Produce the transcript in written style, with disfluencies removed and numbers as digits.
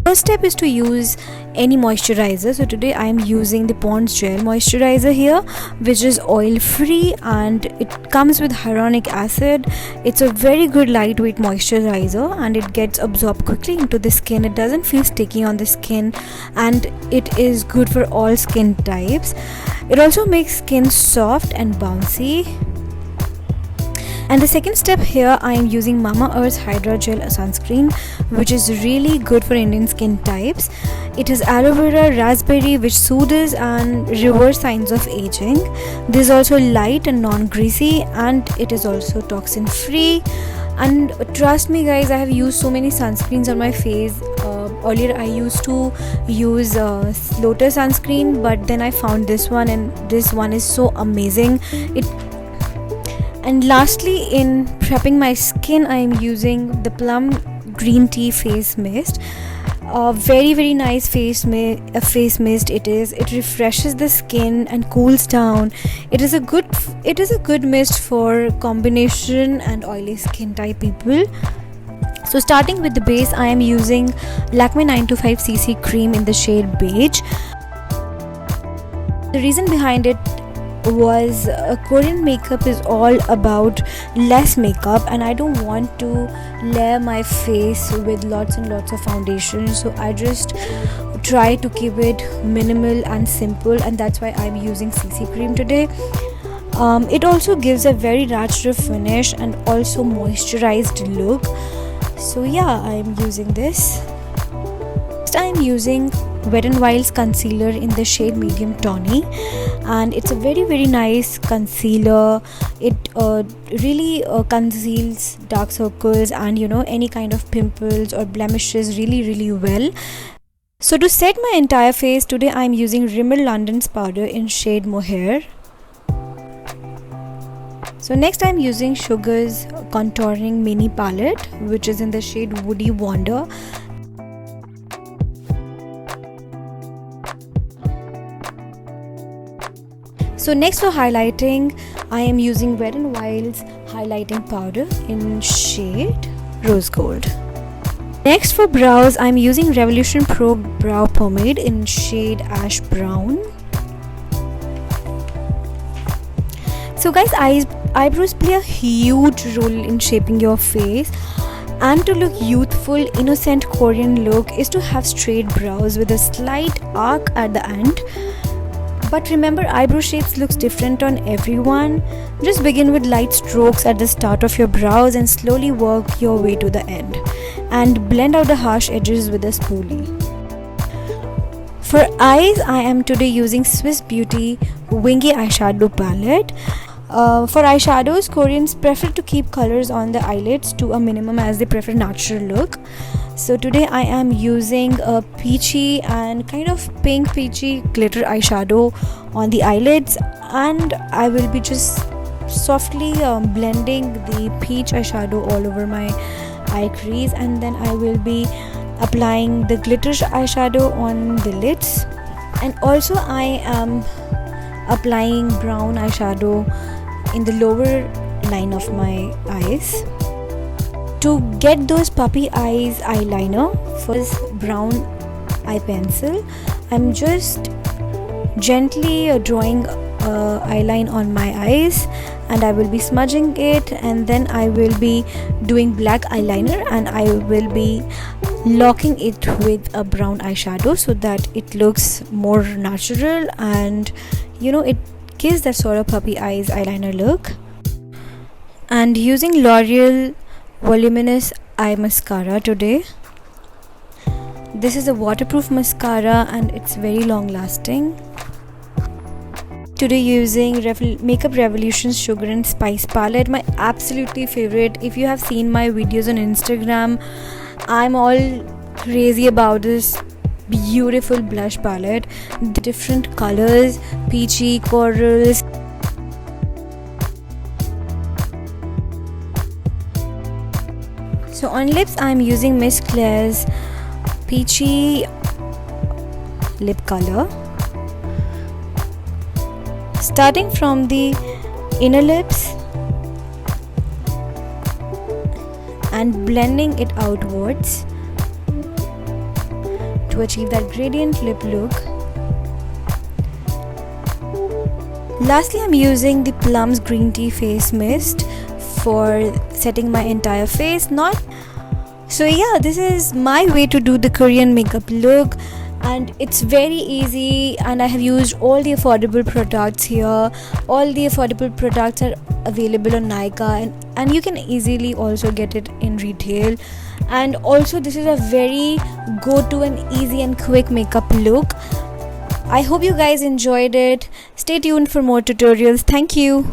First step is to use any moisturizer. So today I am using the Pond's Gel Moisturizer here, which is oil free and it comes with hyaluronic acid. It's a very good lightweight moisturizer and it gets absorbed quickly into the skin. It doesn't feel sticky on the skin and it is good for all skin types. It also makes skin soft and bouncy. And the second step here, I am using Mamaearth Hydra Gel Sunscreen, which is really good for Indian skin types. It has aloe vera, raspberry, which soothes and reverse signs of aging. This is also light and non-greasy, and it is also toxin free. And trust me guys, I have used so many sunscreens on my face. Earlier I used to use Lotus sunscreen, but then I found this one, and this one is so amazing. And lastly, in prepping my skin, I am using the Plum Green Tea Face Mist. Very nice face mist it is. It refreshes the skin and cools down. It is a good mist for combination and oily skin type people. So starting with the base, I am using Lakme 925cc cream in the shade beige. The reason behind it was Korean makeup is all about less makeup, and I don't want to layer my face with lots and lots of foundation, so I just try to keep it minimal and simple, and that's why I'm using CC cream today. It also gives a very natural finish and also moisturized look. So yeah, I'm using this. Next, I'm using Wet n Wild's concealer in the shade medium tawny, and it's a very nice concealer. It really conceals dark circles and any kind of pimples or blemishes really well. So to set my entire face today, I'm using Rimmel London's powder in shade Mohair. So next I'm using Sugar's contouring mini palette, which is in the shade Woody Wonder. So next for highlighting, I am using Wet n Wild's highlighting powder in shade Rose Gold. Next for brows, I am using Revolution Pro Brow Pomade in shade Ash Brown. So guys, eyebrows play a huge role in shaping your face. And to look youthful, innocent Korean look is to have straight brows with a slight arc at the end. But remember, eyebrow shapes looks different on everyone. Just begin with light strokes at the start of your brows and slowly work your way to the end. And blend out the harsh edges with a spoolie. For eyes, I am today using Swiss Beauty Wingy Eyeshadow Palette. For eyeshadows, Koreans prefer to keep colors on the eyelids to a minimum as they prefer natural look. So today I am using a peachy and kind of pink peachy glitter eyeshadow on the eyelids, and I will be just softly blending the peach eyeshadow all over my eye crease, and then I will be applying the glitter eyeshadow on the lids. And also I am applying brown eyeshadow in the lower line of my eyes. To get those puppy eyes eyeliner, first brown eye pencil, I'm just gently drawing eyeline on my eyes, and I will be smudging it, and then I will be doing black eyeliner, and I will be locking it with a brown eyeshadow so that it looks more natural and it gives that sort of puppy eyes eyeliner look. And using L'Oreal Voluminous Eye Mascara today. This is a waterproof mascara and it's very long lasting. Today using Makeup Revolution's Sugar and Spice palette, my absolutely favorite. If you have seen my videos on Instagram, I'm all crazy about this beautiful blush palette. The different colors, peachy, corals. So on lips, I'm using Miss Claire's peachy lip color. Starting from the inner lips and blending it outwards. to achieve that gradient lip look. Lastly, I'm using the Plum's green tea face mist for setting my entire face. So yeah, this is my way to do the Korean makeup look, and it's very easy, and I have used all the affordable products here. All the affordable products are available on Nykaa, and you can easily also get it in retail. And also this is a very go-to and easy and quick makeup look. I hope you guys enjoyed it. Stay tuned for more tutorials. Thank you.